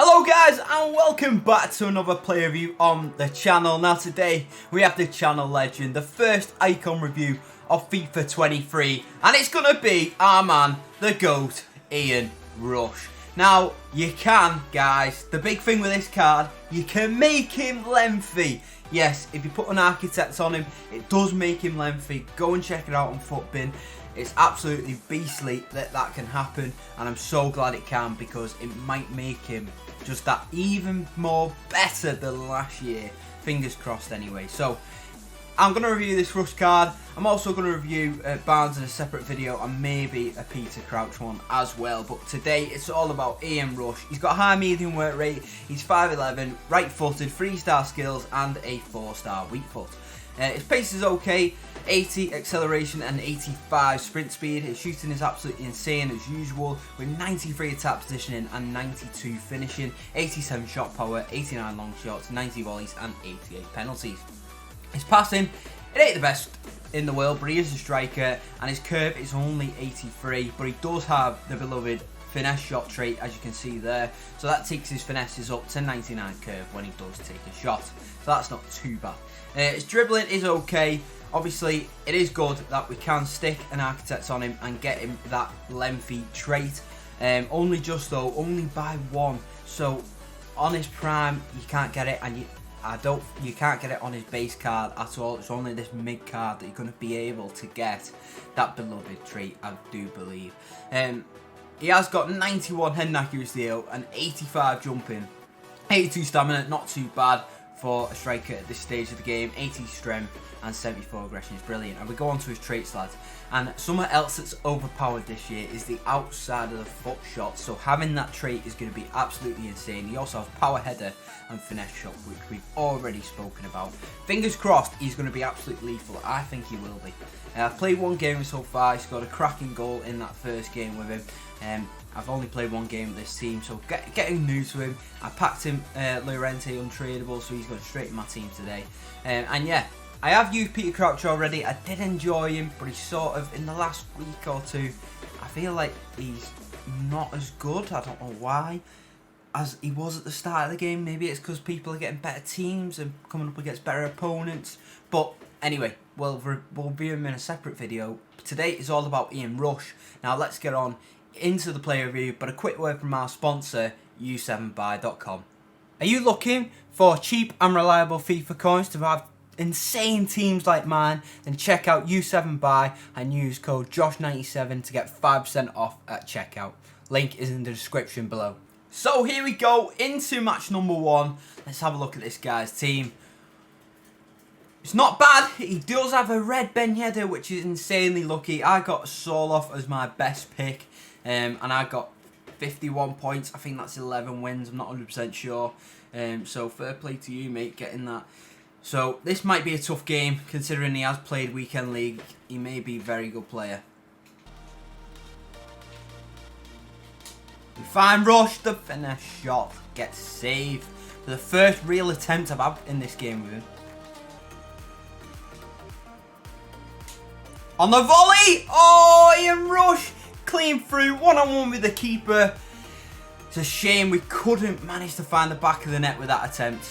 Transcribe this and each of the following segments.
Hello guys and welcome back to another play review on the channel. Now today we have the channel legend, the first icon review of FIFA 23, and it's going to be our man, the GOAT, Ian Rush. Now you can, guys, the big thing with this card, you can make him lengthy. Yes, if you put an architect on him, it does make him lengthy. Go and check it out on Footbin. It's absolutely beastly that that can happen, and I'm so glad it can, because it might make him just that even more better than last year. Fingers crossed anyway. So I'm going to review this Rush card. I'm also going to review Barnes in a separate video, and maybe a Peter Crouch one as well. But today it's all about Ian Rush. He's got a high medium work rate, he's 5'11", right footed, 3-star skills and a 4-star weak foot. His pace is okay, 80 acceleration and 85 sprint speed. His shooting is absolutely insane as usual, with 93 attack positioning and 92 finishing, 87 shot power, 89 long shots, 90 volleys and 88 penalties. His passing, it ain't the best in the world, but he is a striker, and his curve is only 83, but he does have the beloved finesse shot trait, as you can see there, so that takes his finesses up to 99 curve when he does take a shot, so that's not too bad. His dribbling is okay. Obviously it is good that we can stick an architect on him and get him that lengthy trait, only only by one, so on his prime you can't get it, and you can't get it on his base card at all. It's only this mid card that you're going to be able to get that beloved trait, I do believe. He has got 91 head accuracy and 85 jumping, 82 stamina, not too bad for a striker at this stage of the game, 80 strength and 74 aggression is brilliant. And we go on to his traits, lads. And something else that's overpowered this year is the outside of the foot shot. So having that trait is going to be absolutely insane. He also has power header and finesse shot, which we've already spoken about. Fingers crossed he's going to be absolutely lethal. I think he will be. I've played one game so far. He scored a cracking goal in that first game with him. I've only played one game with this team, so getting new to him. I packed him Llorente untradeable, so he's going straight in my team today. And yeah, I have used Peter Crouch already. I did enjoy him, but he's sort of, in the last week or two, I feel like he's not as good. I don't know why, as he was at the start of the game. Maybe it's because people are getting better teams and coming up against better opponents. But anyway, we'll review him in a separate video. Today is all about Ian Rush. Now let's get on into the player review, but a quick word from our sponsor, u7buy.com. Are you looking for cheap and reliable FIFA coins to have insane teams like mine? Then check out U7Buy and use code Josh97 to get 5% off at checkout. Link is in the description below. So here we go into match number 1. Let's have a look at this guy's team. It's not bad. He does have a red Ben Yedder, which is insanely lucky. I got Soloff as my best pick, and I got 51 points. I think that's 11 wins. I'm not 100% sure. So fair play to you, mate, getting that. So this might be a tough game, considering he has played Weekend League. He may be a very good player. We find Rush, the finesse shot gets saved for the first real attempt I've had in this game with him. On the volley! Oh, Ian Rush clean through, one-on-one with the keeper. It's a shame we couldn't manage to find the back of the net with that attempt.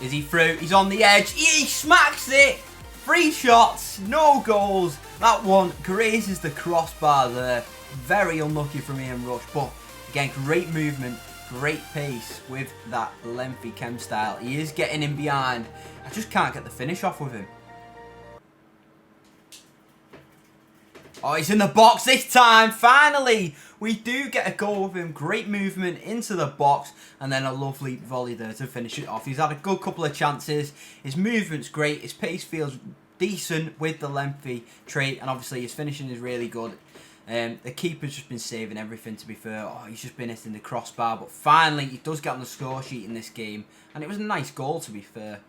Is he through? He's on the edge. He smacks it! 3 shots, no goals. That one grazes the crossbar there. Very unlucky from Ian Rush, but again, great movement, great pace with that lengthy chem style. He is getting in behind. I just can't get the finish off with him. Oh, he's in the box this time. Finally, we do get a goal with him. Great movement into the box, and then a lovely volley there to finish it off. He's had a good couple of chances. His movement's great. His pace feels decent with the lengthy trait, and obviously his finishing is really good. The keeper's just been saving everything, to be fair. Oh, he's just been hitting the crossbar, but finally he does get on the score sheet in this game, and it was a nice goal, to be fair.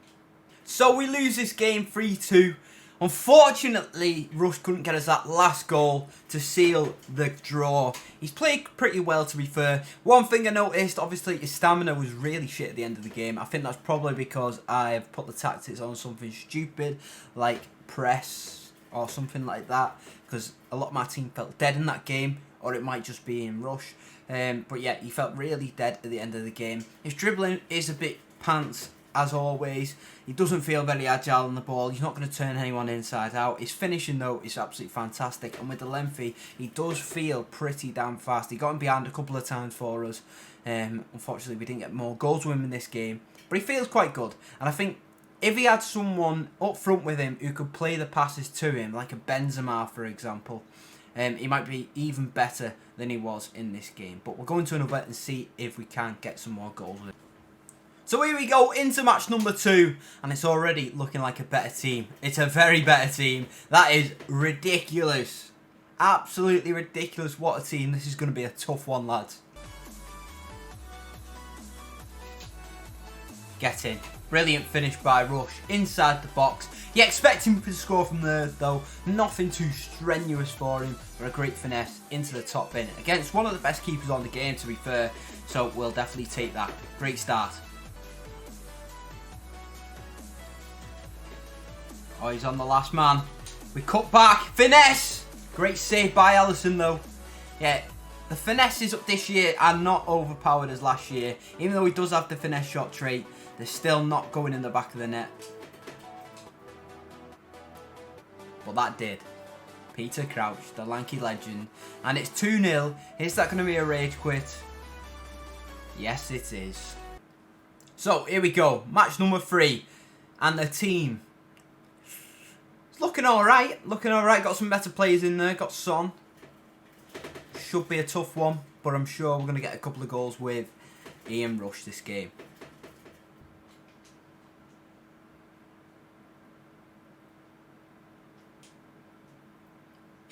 So we lose this game 3-2. Unfortunately, Rush couldn't get us that last goal to seal the draw. He's played pretty well, to be fair. One thing I noticed, obviously, his stamina was really shit at the end of the game. I think that's probably because I've put the tactics on something stupid, like press or something like that, because a lot of my team felt dead in that game. or it might just be in rush. But yeah, he felt really dead at the end of the game. His dribbling is a bit pants, as always. He doesn't feel very agile on the ball. He's not going to turn anyone inside out. His finishing, though, is absolutely fantastic. And with the lengthy, he does feel pretty damn fast. He got him behind a couple of times for us. Unfortunately, we didn't get more goals with him in this game. But he feels quite good. And I think if he had someone up front with him who could play the passes to him, like a Benzema, for example, he might be even better than he was in this game. But we'll go into another and see if we can get some more goals with him. So here we go into match number 2, and it's already looking like a better team. It's a very better team. That is ridiculous. Absolutely ridiculous. What a team. This is going to be a tough one, lads. Get in. Brilliant finish by Rush inside the box. You expect him to score from there, though. Nothing too strenuous for him, but a great finesse into the top bin against one of the best keepers on the game, to be fair. So we'll definitely take that. Great start. Oh, he's on the last man. We cut back. Finesse! Great save by Alisson, though. Yeah, the finesses up this year are not overpowered as last year. Even though he does have the finesse shot trait, they're still not going in the back of the net. But that did. Peter Crouch, the lanky legend. And it's 2-0. Is that going to be a rage quit? Yes, it is. So, here we go. Match number 3. And the team. Looking alright, got some better players in there, got Son. Should be a tough one, but I'm sure we're going to get a couple of goals with Ian Rush this game.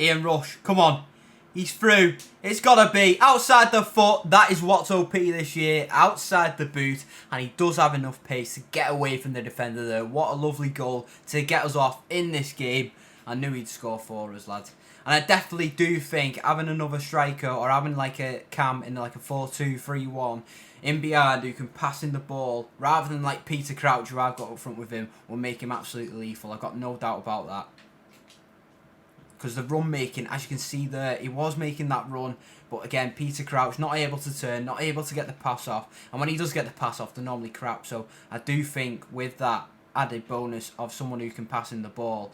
Ian Rush, come on. He's through. It's got to be. Outside the foot, that is what's OP this year. Outside the boot, and he does have enough pace to get away from the defender there. What a lovely goal to get us off in this game. I knew he'd score for us, lads. And I definitely do think having another striker or having like a Cam in like a 4-2-3-1 in behind who can pass in the ball, rather than like Peter Crouch who I've got up front with him, will make him absolutely lethal. I've got no doubt about that. Because the run making, as you can see there, he was making that run. But again, Peter Crouch not able to turn, not able to get the pass off. And when he does get the pass off, they're normally crap. So I do think with that added bonus of someone who can pass in the ball,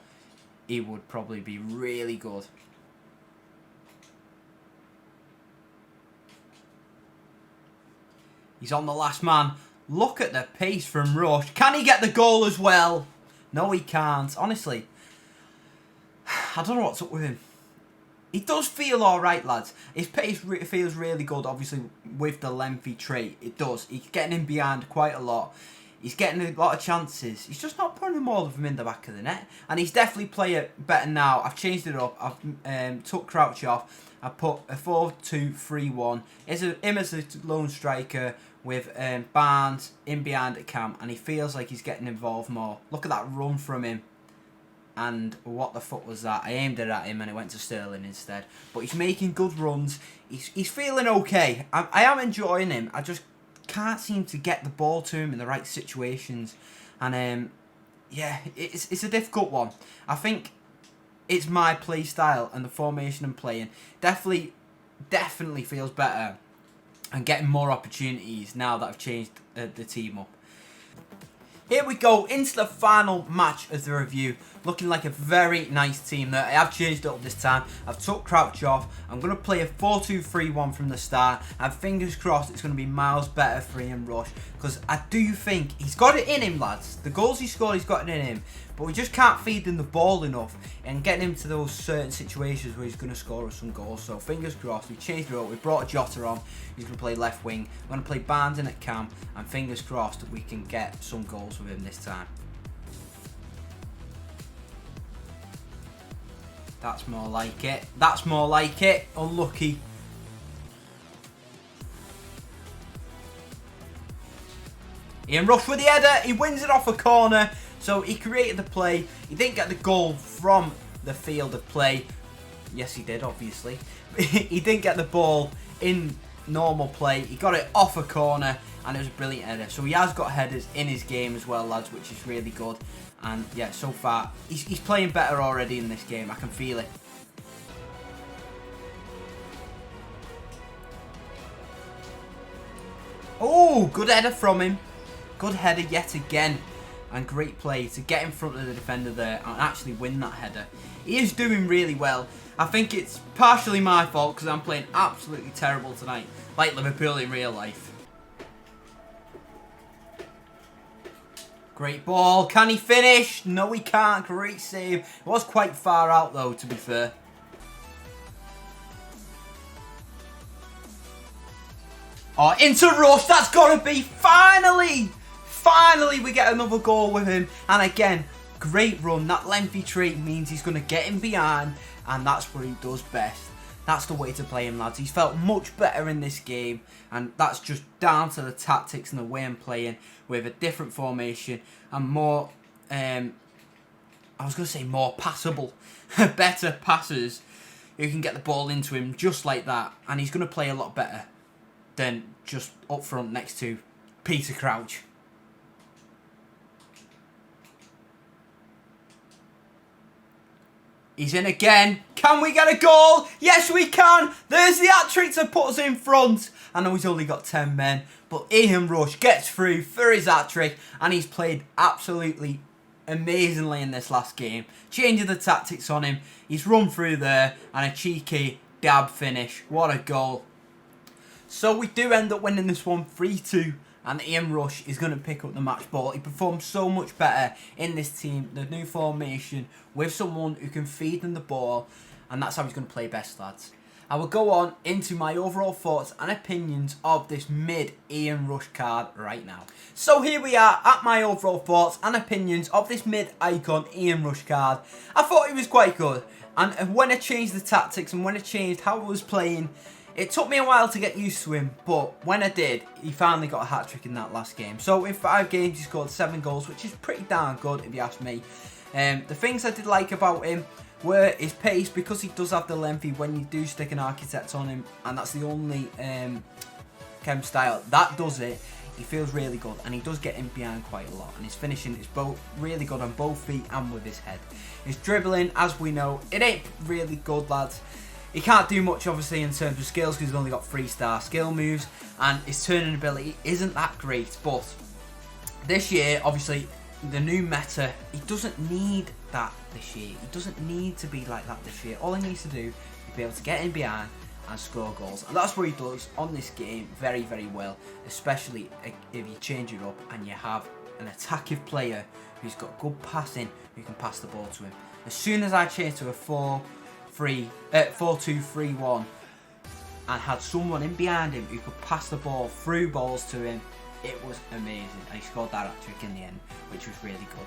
he would probably be really good. He's on the last man. Look at the pace from Rush. Can he get the goal as well? No, he can't. Honestly, I don't know what's up with him. He does feel alright, lads. His pace feels really good, obviously, with the lengthy trait. It does. He's getting in behind quite a lot. He's getting a lot of chances. He's just not putting all of them in the back of the net. And he's definitely playing better now. I've changed it up. I've took Crouch off. I put a 4-2-3-1. Him as a lone striker with Barnes in behind at Cam. And he feels like he's getting involved more. Look at that run from him. And what the fuck was that? I aimed it at him and it went to Sterling instead. But he's making good runs. He's feeling okay. I am enjoying him. I just can't seem to get the ball to him in the right situations. And yeah, it's a difficult one. I think it's my play style and the formation I'm playing definitely feels better and getting more opportunities now that I've changed the team up. Here we go into the final match of the review. Looking like a very nice team there. I have changed it up this time. I've took Crouch off. I'm going to play a 4-2-3-1 from the start. And fingers crossed it's going to be miles better for Ian Rush. Because I do think he's got it in him, lads. The goals he scored, he's got it in him. But we just can't feed him the ball enough and getting him to those certain situations where he's going to score us some goals. So fingers crossed, we changed it up. We brought a Jota on. He's going to play left wing. We're going to play Barnes in at Cam. And fingers crossed we can get some goals with him this time. That's more like it. That's more like it. Unlucky. Ian Rush with the header. He wins it off a corner. So he created the play. He didn't get the goal from the field of play. Yes, he did, obviously. He didn't get the ball in normal play. He got it off a corner. And it was a brilliant header. So he has got headers in his game as well, lads, which is really good. And yeah, so far, he's playing better already in this game. I can feel it. Oh, good header from him. Good header yet again. And great play to get in front of the defender there and actually win that header. He is doing really well. I think it's partially my fault because I'm playing absolutely terrible tonight. Like Liverpool in real life. Great ball. Can he finish? No, he can't. Great save. It was quite far out though, to be fair. Oh, into Rush. That's got to be finally. Finally, we get another goal with him. And again, great run. That lengthy trait means he's going to get him behind. And that's what he does best. That's the way to play him, lads. He's felt much better in this game. And that's just down to the tactics and the way I'm playing with a different formation. And more, I was going to say more passable. Better passers who can get the ball into him just like that. And he's going to play a lot better than just up front next to Peter Crouch. He's in again. Can we get a goal? Yes, we can. There's the hat-trick to put us in front. I know he's only got 10 men, but Ian Rush gets through for his hat-trick, and he's played absolutely amazingly in this last game. Changing the tactics on him. He's run through there, and a cheeky dab finish. What a goal. So we do end up winning this one 3-2. And Ian Rush is going to pick up the match ball. He performs so much better in this team, the new formation, with someone who can feed them the ball. And that's how he's going to play best, lads. I will go on into my overall thoughts and opinions of this mid-Ian Rush card right now. So here we are at my overall thoughts and opinions of this mid-icon Ian Rush card. I thought he was quite good. And when I changed the tactics and when I changed how I was playing, it took me a while to get used to him, but when I did, he finally got a hat-trick in that last game. So in 5 games, he scored 7 goals, which is pretty darn good if you ask me. The things I did like about him were his pace, because he does have the lengthy when you do stick an architect on him, and that's the only chem style that does it. He feels really good, and he does get in behind quite a lot, and his finishing is both really good on both feet and with his head. His dribbling, as we know, it ain't really good, lads. He can't do much, obviously, in terms of skills because he's only got 3-star skill moves, and his turning ability isn't that great. But this year, obviously, the new meta, he doesn't need that this year. He doesn't need to be like that this year. All he needs to do is be able to get in behind and score goals. And that's what he does on this game very, very well, especially if you change it up and you have an attacking player who's got good passing, who can pass the ball to him. As soon as I change to a 4-2-3-1 and had someone in behind him who could pass the ball through balls to him, it was amazing, and he scored that hat-trick in the end, which was really good.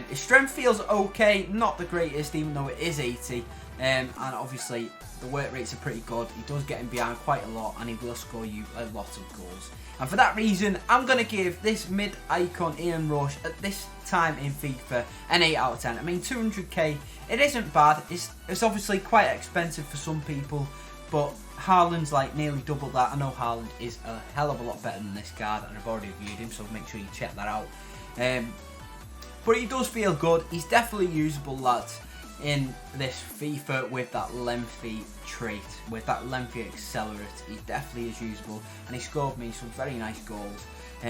His strength feels okay, not the greatest, even though it is 80, and obviously the work rates are pretty good. He does get in behind quite a lot, and he will score you a lot of goals. And for that reason, I'm going to give this mid-icon Ian Rush at this time in FIFA an 8 out of 10. I mean, 200k, it isn't bad. It's obviously quite expensive for some people, but Haaland's like nearly double that. I know Haaland is a hell of a lot better than this card, and I've already reviewed him, so make sure you check that out. But he does feel good. He's definitely usable, lads, in this FIFA with that lengthy trait, with that lengthy accelerate. He definitely is usable, and he scored me some very nice goals.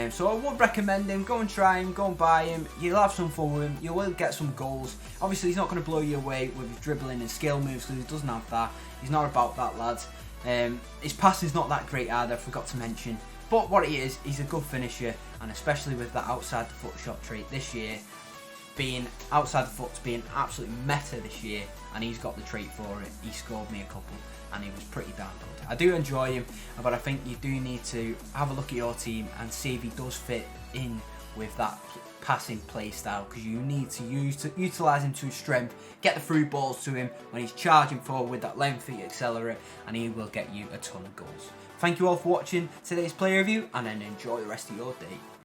So I would recommend him. Go and try him, go and buy him. You'll have some fun with him. You will get some goals. Obviously, he's not going to blow you away with his dribbling and skill moves because he doesn't have that. He's not about that, lads. His passing's not that great either, I forgot to mention. But what he is, he's a good finisher, and especially with that outside the foot shot trait this year, being outside the foot's being absolutely meta this year, and he's got the trait for it. He scored me a couple, and he was pretty damn good. I do enjoy him, but I think you do need to have a look at your team and see if he does fit in with that passing play style, because you need to utilise him to his strength, get the through balls to him when he's charging forward with that lengthy accelerate, and he will get you a ton of goals. Thank you all for watching today's player review, and then enjoy the rest of your day.